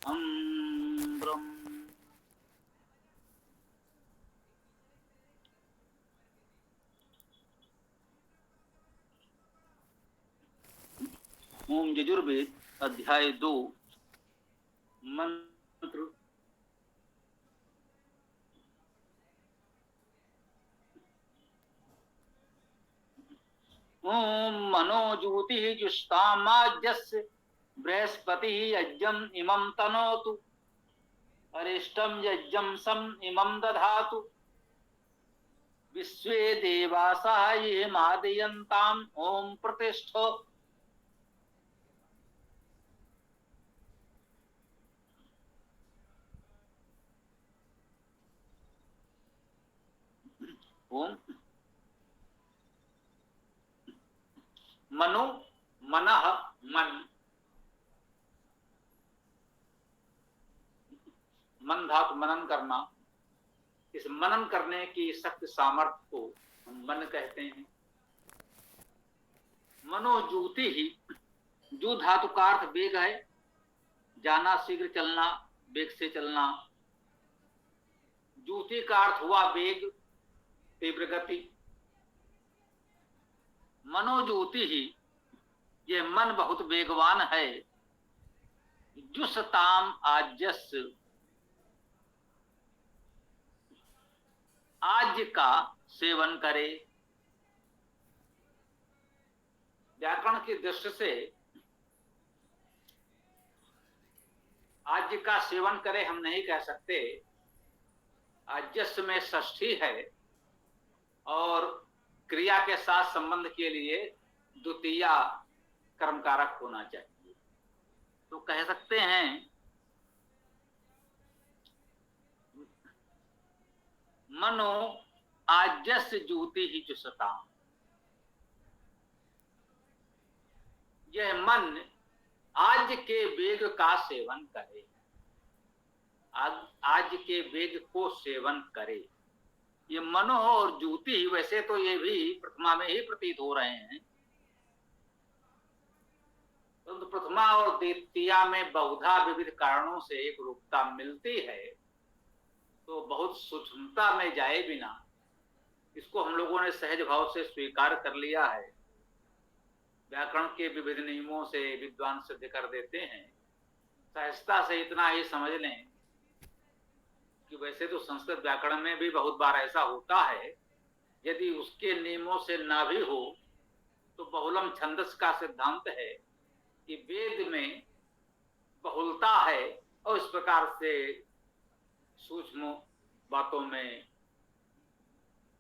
ब्रह्म। ओम यजुर्वेद अध्याय 2 मंत्र। ओम मनोजूति जुष्टामाज्यस्य बृहस्पति यज्ञम इमं तनोतु अरिष्टम यज्ञम सम इमं दधातु विश्वे देवासः ये मादयन्ताम् ओम प्रतिष्ठो। ओम मनो मनः मन मन धातु मनन करना। इस मनन करने की शक्ति सामर्थ्य को हम मन कहते हैं। मनोजूति ही जो धातु का अर्थ वेग है, जाना, शीघ्र चलना, वेग से चलना। जूति का अर्थ हुआ वेग, तीव्र गति। मनोजूति ही ये मन बहुत वेगवान है। जुसताम आज्यस आज का सेवन करे। व्याकरण की दृष्टि से आज का सेवन करे हम नहीं कह सकते। आज्यस में षष्ठी है और क्रिया के साथ संबंध के लिए द्वितीय कर्मकारक होना चाहिए। तो कह सकते हैं मनो आज्यस जूति ही जुसता। यह मन आज के वेग का सेवन करे। आज के वेग को सेवन करे। ये मनो और जूति वैसे तो ये भी प्रथमा में ही प्रतीत हो रहे हैं, परंतु तो प्रथमा और द्वितीया में बहुधा विविध कारणों से एक रूपता मिलती है। तो बहुत सूक्ष्मता में जाए बिना इसको हम लोगों ने सहज भाव से स्वीकार कर लिया है। व्याकरण के विविध नियमों से विद्वान सिद्ध कर देते हैं। सहजता से इतना ही समझ लें कि वैसे तो संस्कृत व्याकरण में भी बहुत बार ऐसा होता है, यदि उसके नियमों से ना भी हो तो बहुलम छंदस का सिद्धांत है कि वेद में बहुलता है और इस प्रकार से सूक्ष्म बातों में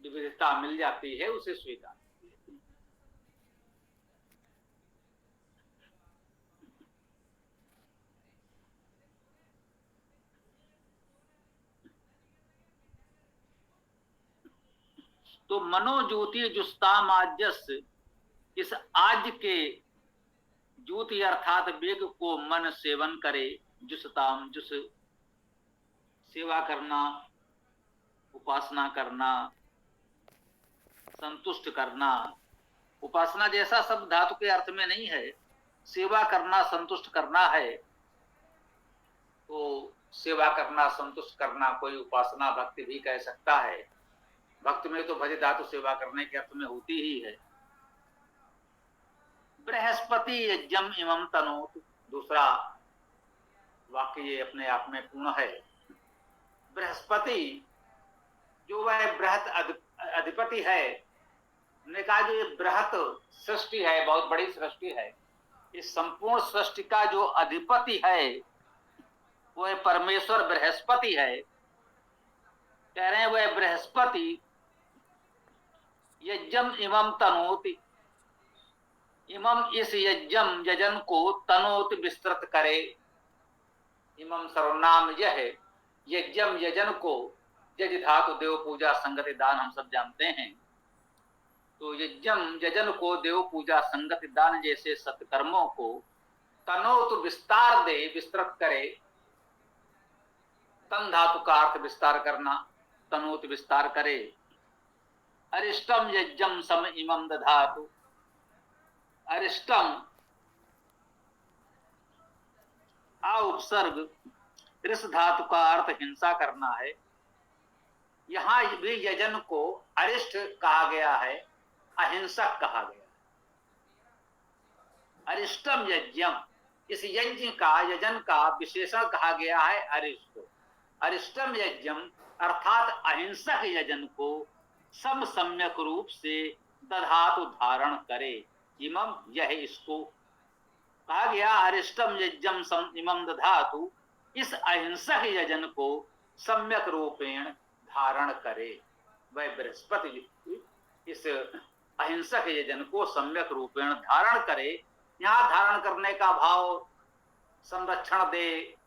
विविधता मिल जाती है, उसे स्वीकार। तो मनोज्योति जुस्तामाज्यस, इस आज के ज्योति अर्थात वेग को मन सेवन करे। जुसताम, जुस सेवा करना, उपासना करना, संतुष्ट करना। उपासना जैसा शब्द धातु के अर्थ में नहीं है। सेवा करना, संतुष्ट करना है। तो सेवा करना, संतुष्ट करना कोई उपासना भक्ति भी कह सकता है। भक्त में तो भज धातु सेवा करने के अर्थ में होती ही है। बृहस्पति यज्ञम इमं तनोतु, दूसरा वाक्य ये अपने आप में पूर्ण है। बृहस्पति जो वह बृहत अधिपति है, हमने कहा जो ये बृहत सृष्टि है, बहुत बड़ी सृष्टि है, इस संपूर्ण सृष्टि का जो अधिपति है वह परमेश्वर बृहस्पति है। कह रहे हैं वह बृहस्पति यज्ञम इमं तनोति, इमम इस यज्ञम यजन को तनोति विस्तृत करे। इमम सर्वनाम यह यज्ञम यजन को, यज धातु देव पूजा संगति दान हम सब जानते हैं। तो यज्ञम यजन को, देव पूजा संगति दान जैसे सत्कर्मों को तनोत विस्तार दे, विस्तृत करे। तन धातु का अर्थ विस्तार करना, तनोत विस्तार करे। अरिष्टम यज्ञम सम इमं दधातु, अरिष्टम आ उपसर्ग ऋष धातु का अर्थ हिंसा करना है। यहां भी यजन को अरिष्ट कहा गया है, अहिंसक कहा गया। अरिष्टम यज्ञम, इस यज्ञ का, यजन का विशेषण कहा गया है अरिष्ट। अरिष्टम यज्ञम अर्थात अहिंसक यजन को सम सम्यक रूप से दधातु धारण करे। इमम, यह इसको कहा गया, अरिष्टम यज्ञम इमम दधातु, इस अहिंसक यजन को सम्यक रूपेण धारण करे। वह बृहस्पति इस अहिंसक यजन को सम्यक रूपेण धारण करे। यहां धारण करने का भाव संरक्षण दे,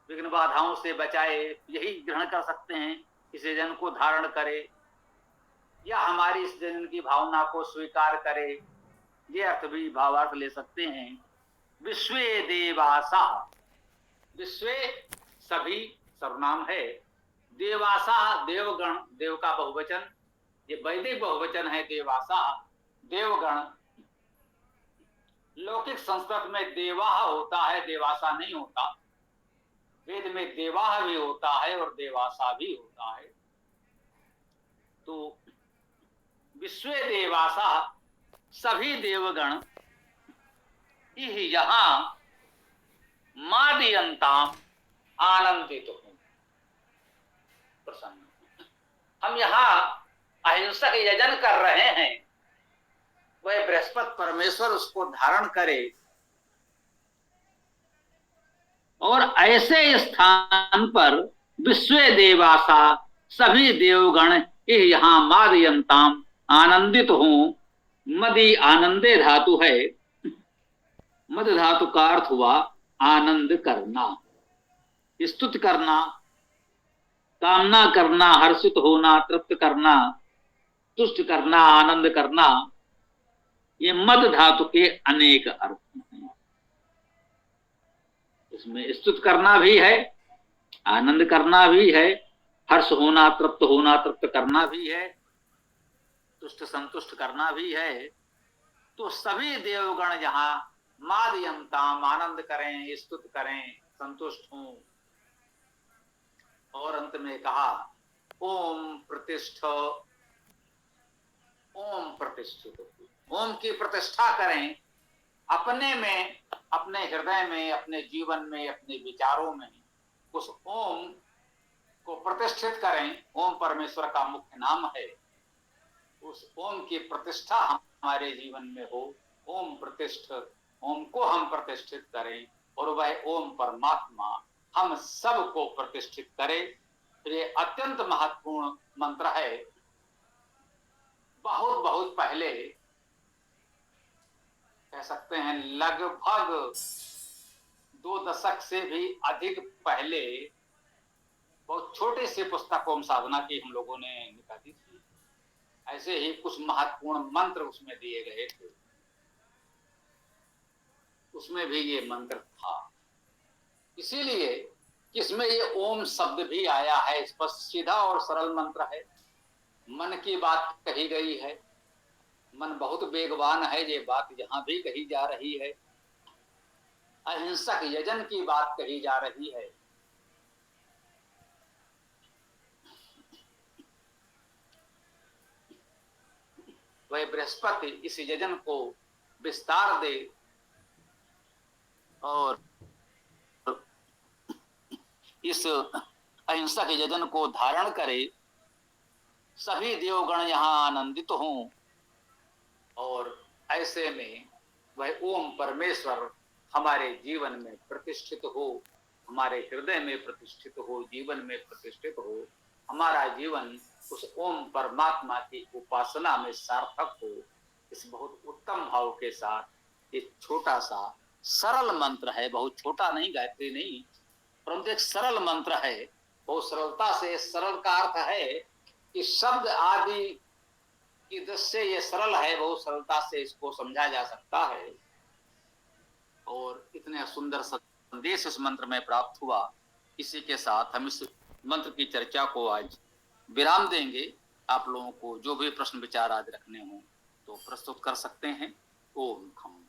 विघ्न बाधाओं से बचाए, यही ग्रहण कर सकते हैं। इस यजन को धारण करे या हमारी इस यजन की भावना को स्वीकार करे, ये अर्थ भी भावार्थ ले सकते हैं। विश्वे देवासा, विश्वे सभी सर्वनाम है, देवासा देवगण, देव का बहुवचन, ये वैदिक बहुवचन है देवासा, देवगण। लौकिक संस्कृत में देवाह होता है, देवासा नहीं होता। वेद में देवाह भी होता है और देवासा भी होता है। तो विश्वे देवासा, सभी देवगण, यहां मादयन्ताम, आनंदित हो, प्रसन्न। हम यहां अहिंसक यजन कर रहे हैं, वह बृहस्पति परमेश्वर उसको धारण करे और ऐसे स्थान पर विश्वे देवासा, सभी देवगण यहां मादयन्ताम, आनंदित हो। मदि आनंदे धातु है, मद धातु का अर्थ हुआ आनंद करना, स्तुति करना, कामना करना, हर्षित होना, तृप्त करना, तुष्ट करना, आनंद करना। ये मद धातु के अनेक अर्थ हैं। इसमें स्तुति करना भी है, आनंद करना भी है, हर्ष होना, तृप्त करना भी है, तुष्ट संतुष्ट करना भी है। तो सभी देवगण जहां मादयन्ताम, आनंद करें, स्तुति करें, संतुष्ट हों। और अंत में कहा ओम प्रतिष्ठ, ओम प्रतिष्ठित, ओम की प्रतिष्ठा करें अपने में, अपने हृदय में, अपने जीवन में, अपने विचारों में। उस ओम को प्रतिष्ठित करें। ओम परमेश्वर का मुख्य नाम है, उस ओम की प्रतिष्ठा हमारे जीवन में हो। ओम प्रतिष्ठ, ओम को हम प्रतिष्ठित करें और वह ओम परमात्मा हम सब को प्रतिष्ठित करे। ये अत्यंत महत्वपूर्ण मंत्र है। बहुत बहुत पहले, कह सकते हैं लगभग 2 दशक से भी अधिक पहले, बहुत छोटी सी पुस्तक ओम साधना की हम लोगों ने निकाली थी। ऐसे ही कुछ महत्वपूर्ण मंत्र उसमें दिए गए थे, उसमें भी ये मंत्र था। इसीलिए इसमें ये ओम शब्द भी आया है। स्पष्ट, सीधा और सरल मंत्र है। मन की बात कही गई है, मन बहुत वेगवान है, ये बात यहां भी कही जा रही है। अहिंसक यजन की बात कही जा रही है। वह बृहस्पति इस यजन को विस्तार दे और इस अहिंसक यजन को धारण करे। सभी देवगण यहां आनंदित हों और ऐसे में वह ओम परमेश्वर हमारे जीवन में प्रतिष्ठित हो, हमारे हृदय में प्रतिष्ठित हो, जीवन में प्रतिष्ठित हो। हमारा जीवन उस ओम परमात्मा की उपासना में सार्थक हो। इस बहुत उत्तम भाव के साथ एक छोटा सा सरल मंत्र है, बहुत छोटा नहीं, गायत्री नहीं, परंतु एक सरल मंत्र है। बहुत सरलता से, सरल का अर्थ है कि शब्द आदि की दृष्टि से ये सरल है, बहुत सरलता से इसको समझा जा सकता है। और इतने सुंदर संदेश इस मंत्र में प्राप्त हुआ। इसी के साथ हम इस मंत्र की चर्चा को आज विराम देंगे। आप लोगों को जो भी प्रश्न विचार आज रखने हों तो प्रस्तुत कर सकते हैं। ओम खम।